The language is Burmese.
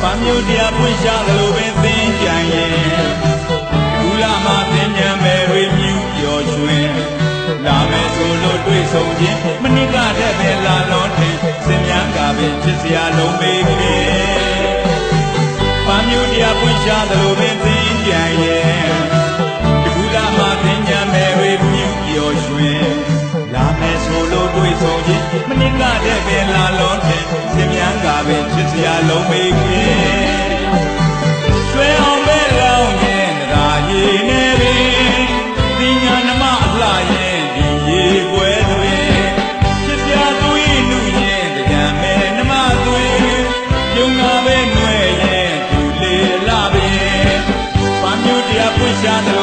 ဘာမျိုးတရားပွင့်ရှာသလိုပင်သင်ကြံရဲ့ကူလာမှာသင်ညာမယ်တွေမြူပျော်ရွှင်လာမယ်ဆိုလို့တွေ့ဆုံခြင်းမနစ်ကတည်းပဲလာလို့တင်စင်မြန်းကပင်ဖြစ်စရာလုံးမေးခင်ဘာမျိုးတရားပွင့်ရှာသလိုပင်သင်ကြံရဲ့ကူလာမှာသင်ညာမယ်တွေမြူပျော်ရွှင်လာမယ်ဆိုလို့တွေ့ဆုံခြင်းမနစ်ကတည်းပဲလာလို့တင်စင်မြန်းကပင်ဖြစ်စရာလုံးမေးခင်ဆွဲအောင်ပဲလောင်းရင်တရားရည်နေပြီဒီညာနမအလှရင်ဒီရေပွဲတွေဖြစ်ပြသူဤလူရင်တရားမယ်နမသွေပြုံးတာပဲနှွဲ့ရင်သူလေလာပြီဘာမျိုးတရားပွင့်ရှာသလို